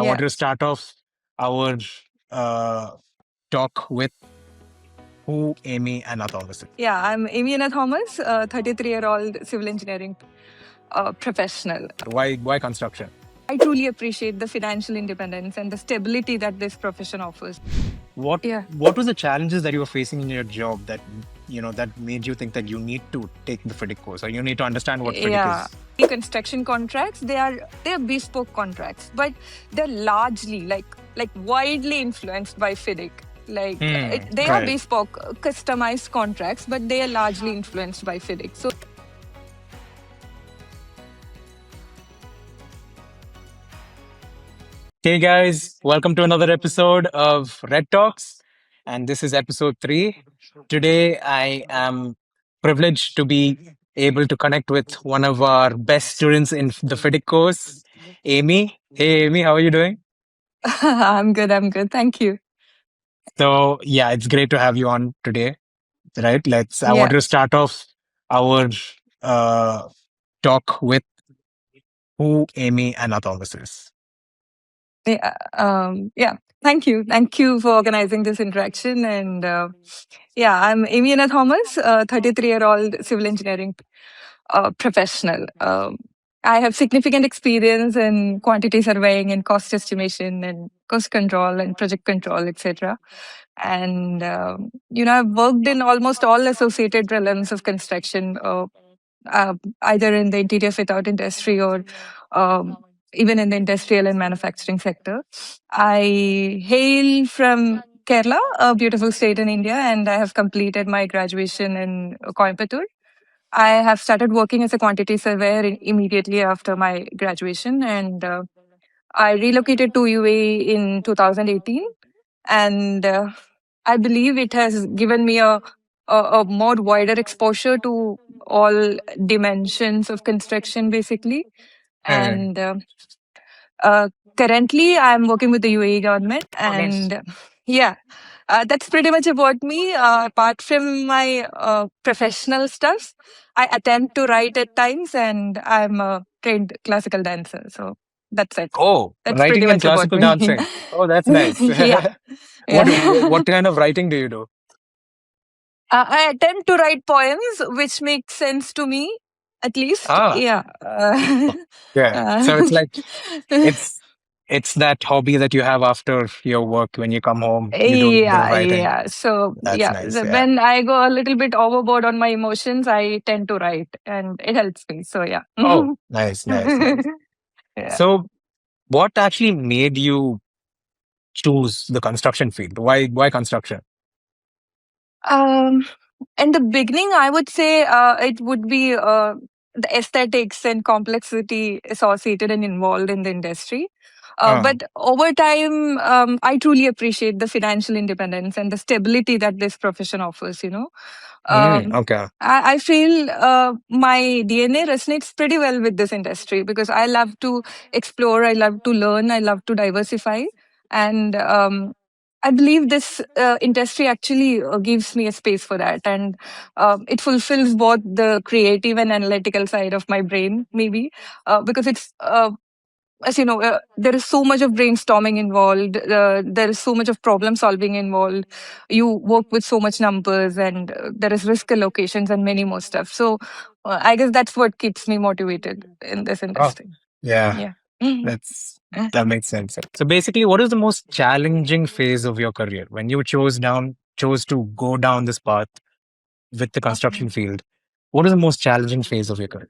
Yeah. want to start off our talk with who Amy Anna Thomas is. Yeah, I'm Amy Anna Thomas, a 33-year-old civil engineering professional. Why construction? I truly appreciate the financial independence and the stability that this profession offers. What Yeah. what was the challenges that you were facing in your job that that made you think that you need to take the FIDIC course or you need to understand what FIDIC Yeah. is? Construction contracts, they are bespoke contracts, but they're largely like widely influenced by FIDIC. Like they are right. bespoke, customized contracts, but they are largely influenced by FIDIC. So Hey guys, welcome to another episode of Red Talks, and this is episode 3. Today I am privileged to be able to connect with one of our best students in the FIDIC course, Amy. Hey Amy, how are you doing? I'm good. Thank you. So yeah, it's great to have you on today. Right? I Yeah. want to start off our talk with who Amy Anna Thomas is. Yeah. Thank you. Thank you for organizing this interaction. And yeah, I'm Amy Anna Thomas, a 33-year-old civil engineering professional. I have significant experience in quantity surveying and cost estimation and cost control and project control, etc. And I've worked in almost all associated realms of construction, either in the interior fit out industry or um, even in the industrial and manufacturing sector. I hail from Kerala, a beautiful state in India, and I have completed my graduation in Coimbatore. I have started working as a quantity surveyor immediately after my graduation, and I relocated to UAE in 2018. And I believe it has given me a more wider exposure to all dimensions of construction, basically. And currently, I'm working with the UAE government, and yeah, that's pretty much about me. Apart from my professional stuff, I attempt to write at times, and I'm a trained classical dancer. So that's it. Oh, That's pretty writing and much about classical me. dancing. Oh, that's nice. Yeah. what Yeah. what kind of writing do you do? I attempt to write poems which make sense to me, at least. Ah, Yeah. yeah. So it's like Uh, it's it's that hobby that you have after your work when you come home, you do a bit of yeah, writing. yeah. So, That's yeah, nice. Yeah. when I go a little bit overboard on my emotions, I tend to write and it helps me. So, yeah. Oh, nice, nice, nice. Yeah. So what actually made you choose the construction field? Why construction? Um, in the beginning, I would say it would be the aesthetics and complexity associated and involved in the industry. Uh, But over time, I truly appreciate the financial independence and the stability that this profession offers. okay. I feel my DNA resonates pretty well with this industry because I love to explore, I love to learn, I love to diversify. And I believe this industry actually gives me a space for that. And it fulfills both the creative and analytical side of my brain, maybe, because it's as you know, there is so much of brainstorming involved. There is so much of problem solving involved. You work with so much numbers, and there is risk allocations and many more stuff. So, I guess that's what keeps me motivated in this Oh, industry. yeah. Yeah. That makes sense. So basically, what is the most challenging phase of your career when you chose to go down this path with the construction field? What is the most challenging phase of your career?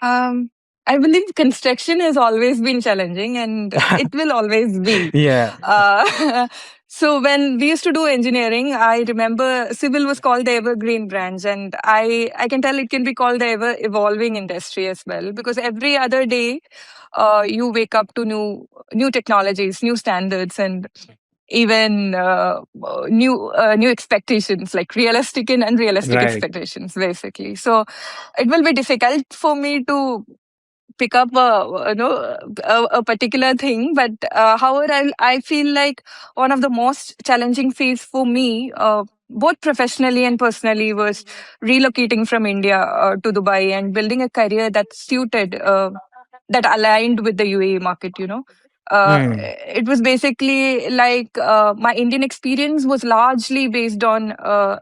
Um, I believe construction has always been challenging and it will always be. Yeah. So when we used to do engineering, I remember civil was called the evergreen branch, and I can tell it can be called the ever evolving industry as well, because every other day you wake up to new technologies, new standards, and even new expectations, like realistic and unrealistic Right. expectations, basically. So it will be difficult for me to pick up a particular thing, but however, I feel like one of the most challenging phase for me, both professionally and personally, was relocating from India to Dubai and building a career that suited, that aligned with the UAE market. Mm. It was basically like my Indian experience was largely based on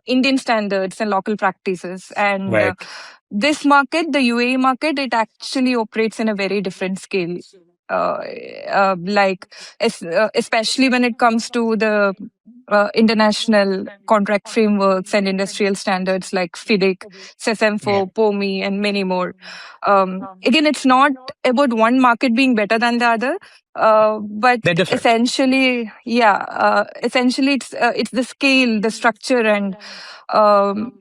Indian standards and local practices. And Right. this market, the UAE market, it actually operates in a very different scale. Uh, Especially when it comes to the international contract frameworks and industrial standards like FIDIC, Yeah. SESEMFO, POMI, and many more. Again, it's not about one market being better than the other, but They're different. essentially, essentially it's the scale, the structure, and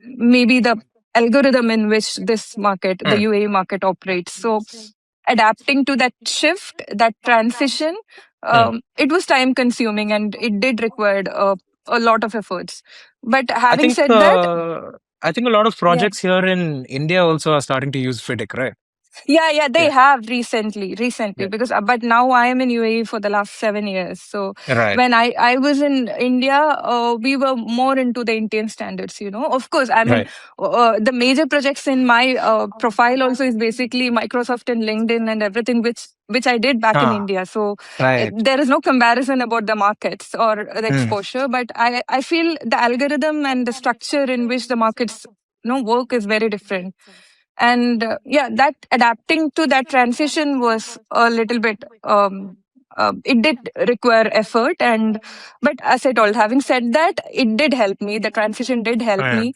maybe the algorithm in which this market, the Mm. UAE market, operates. So adapting to that shift, that transition, Mm. it was time consuming and it did require a lot of efforts. But I having think said that, uh, I think a lot of yeah. projects here in India also are starting to use FIDIC, right? Yeah, they Yeah. have recently, Yeah. because but now I am in UAE for the last 7 years. So Right. when I was in India, we were more into the Indian standards. Of course, I mean, Right. the major projects in my profile also is basically Microsoft and LinkedIn and everything, which I did back in Ah. India. So Right. there is no comparison about the markets or the Mm. exposure, but I feel the algorithm and the structure in which the markets work is very different. And that adapting to that transition was a little bit it did require effort. And but as I told, having said that, it did help me, the transition did help Mm. me,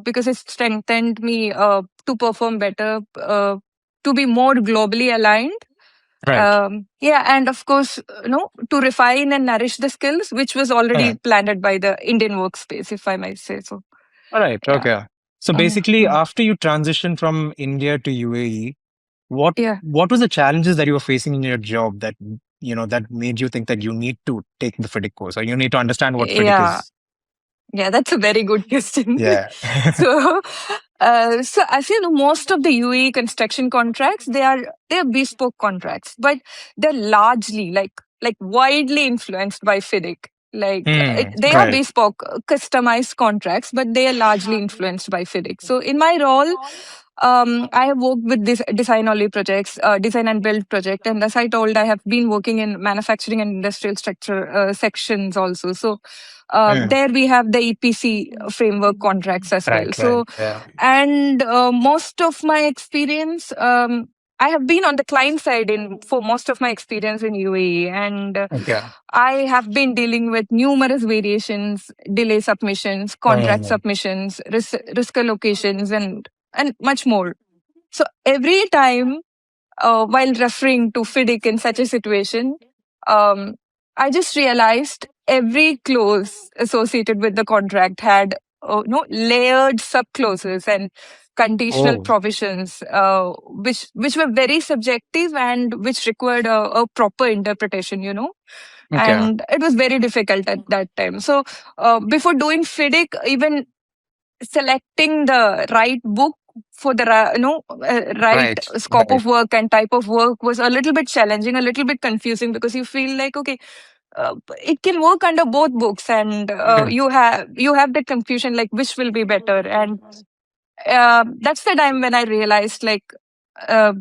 because it strengthened me to perform better, to be more globally aligned. Right. And of course, to refine and nourish the skills which was already Mm. planted by the Indian workspace, if I might say so. All right. Yeah. Okay. So uh, basically, uh, after you transitioned from India to UAE, what yeah. what was the challenges that you were facing in your job that that made you think that you need to take the FIDIC course or you need to understand what FIDIC Yeah. is? Yeah, that's a very good question. Yeah. So, so as you know, most of the UAE construction contracts, they are bespoke contracts, but they're largely like widely influenced by FIDIC. They are Right. bespoke, customized contracts, but they are largely influenced by FIDIC. So in my role, I have worked with this design only projects, design and build project, and as I told, I have been working in manufacturing and industrial structure sections also. So Mm. there we have the EPC framework contracts as well. Right. Right. So, Yeah. and most of my experience, I have been on the client side in for most of my experience in UAE, and Okay. I have been dealing with numerous variations, delay submissions, contract Mm. submissions, risk allocations, and much more. So every time, while referring to FIDIC in such a situation, um, I just realized every clause associated with the contract had layered sub clauses and conditional Oh. provisions, which were very subjective and which required a proper interpretation. Okay. And it was very difficult at that time. So before doing FIDIC, even selecting the right book for the right Right. scope Right. of work and type of work was a little bit challenging, a little bit confusing, because you feel like, okay, it can work under both books, and Mm. you have that confusion, like which will be better. And that's the time when I realized, uh,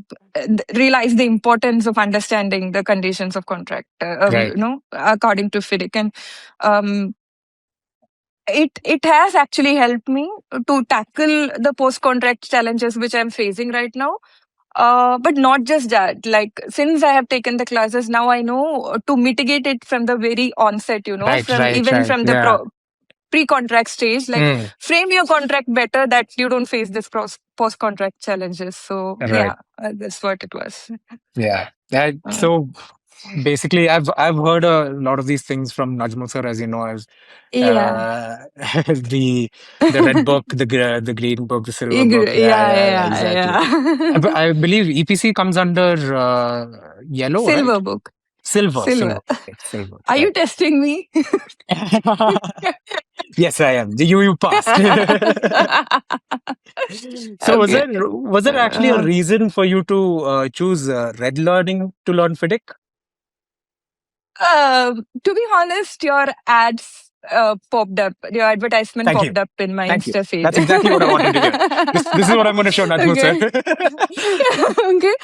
realized the importance of understanding the conditions of contract, Right. according to FIDIC. And um, it has actually helped me to tackle the post contract challenges which I'm facing right now. But not just that. Like, since I have taken the classes, now I know to mitigate it from the very onset. Right. From Right. even Right. from the Yeah. pre-contract stage. Like, Mm. frame your contract better that you don't face this post-contract challenges. So Right. yeah, that's what it was. Yeah. Uh, So basically, I've heard a lot of these things from Najmul sir, as you know, as yeah. the red book, the green book, the silver book. Yeah, Yeah, yeah, yeah, yeah, exactly. yeah. I believe EPC comes under yellow, right? Silver book. Silver, Silver. silver, right, silver, Are you right. testing me? Yes, I am. You passed. So Okay. was there actually a Uh, reason for you to choose red learning to learn FIDIC? to be honest, your ads popped up. Your advertisement Thank you. popped up in my Thank you. Insta feed. That's exactly what I wanted to hear. This is what I'm going to show Najmul sir. Okay. Okay.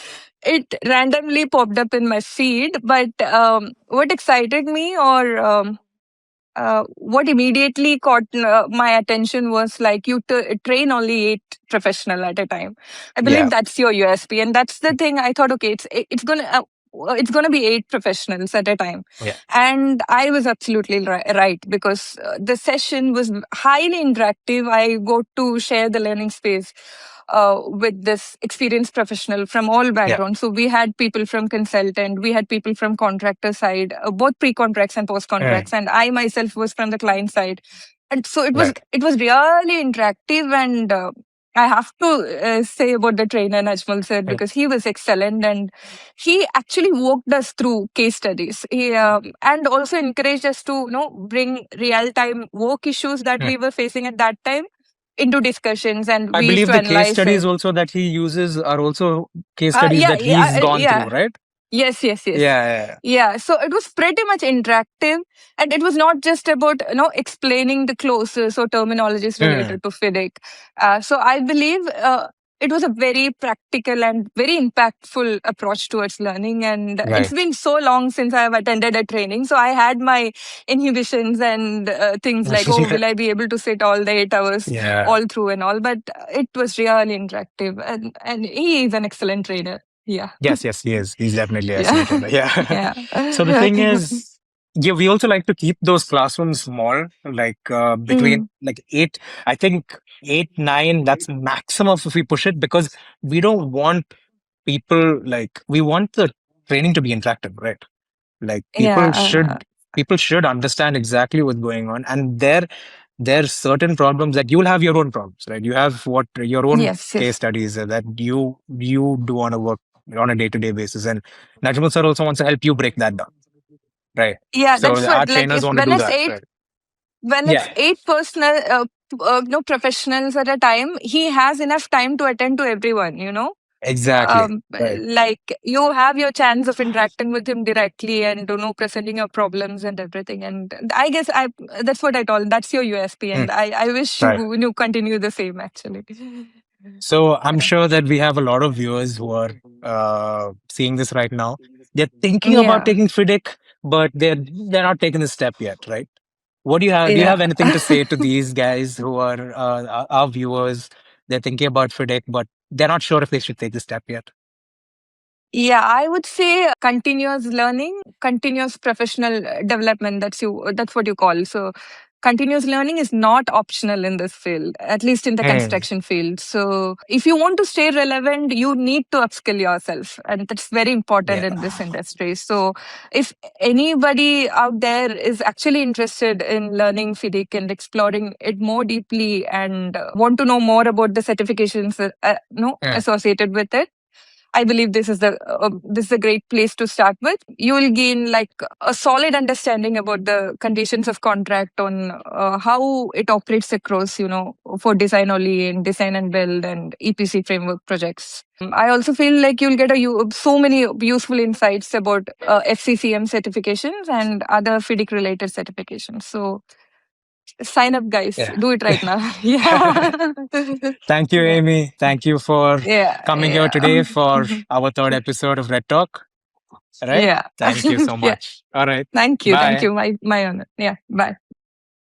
It randomly popped up in my feed, but what excited me, or what immediately caught my attention, was like you train only 8 professional at a time. I believe Yeah. that's your USP, and that's the thing. I thought, okay, it's gonna be 8 professionals at a time. Yeah. And I was absolutely right, because the session was highly interactive. I got to share the learning space with this experienced professional from all backgrounds. So we had people from consultant, we had people from contractor side, both pre-contracts and post-contracts, and I myself was from the client side. And so Right. it was really interactive, and I have to say about the trainer Najmal sir, because he was excellent, and he actually walked us through case studies. And also encouraged us to bring real-time work issues that we were facing at that time into discussions, and I we used believe to the case analyze studies it. also that he uses are also case studies Yeah, that he's gone through, yeah. right? Yes, yes, yes. Yeah. Yeah, so it was pretty much interactive, and it was not just about explaining the clauses or terminologies related to FIDIC. So I believe it was a very practical and very impactful approach towards learning. And it's Right. been so long since I have attended a training, so I had my inhibitions and things like, oh, will I be able to sit all the 8 hours Yeah. all through and all? But it was really interactive, and he is an excellent trainer. Yeah. Yes, he is. He's definitely Yeah. excellent. Yeah. Yeah. So the thing is, yeah, we also like to keep those classrooms small, like between like 8, I think 8, 9, that's maximum if we push it, because we don't want people, like, we want the training to be interactive, right? Like Yeah. people should understand exactly what's going on, and there's certain problems that you'll have your own problems, right? You have what your own Yes, case yes. studies that you do want to work on a day-to-day basis, and Najmul sir also wants to help you break that down, right? Yeah, So that's our what, like, trainers if want to do that, right? when it's Yeah, eight personal professionals at a time, he has enough time to attend to everyone. exactly. Right. Like, you have your chance of interacting with him directly, and presenting your problems and everything. And I guess that's what I told. That's your USP, Mm, and I wish right. you continue the same, actually. So I'm Yeah. sure that we have a lot of viewers who are seeing this right now. They're thinking about Yeah. taking FIDIC, but they're not taking the step yet, right? What do you have? Do you Yeah. have anything to say to these guys who are our viewers? They're thinking about FIDIC, but they're not sure if they should take the step yet. Yeah, I would say continuous learning, continuous professional development. That's what you call. So continuous learning is not optional in this field, at least in the construction field. So if you want to stay relevant, you need to upskill yourself, and that's very important Yeah. in this industry. So if anybody out there is actually interested in learning FIDIC and exploring it more deeply, and want to know more about the certifications associated with it, I believe this is a great place to start with. You will gain like a solid understanding about the conditions of contract, on how it operates across, for design only and design and build and EPC framework projects. I also feel like you'll get so many useful insights about FCCM certifications and other FIDIC related certifications. So sign up, guys. Yeah. Do it right now. Yeah. Thank you, Yeah. Amy. Thank you for Yeah. coming here Yeah. today for our third episode of Red Talk. All right. Yeah. Thank you so Yeah. much. All right. Thank you. Thank Bye. you. My honor. Yeah. Bye.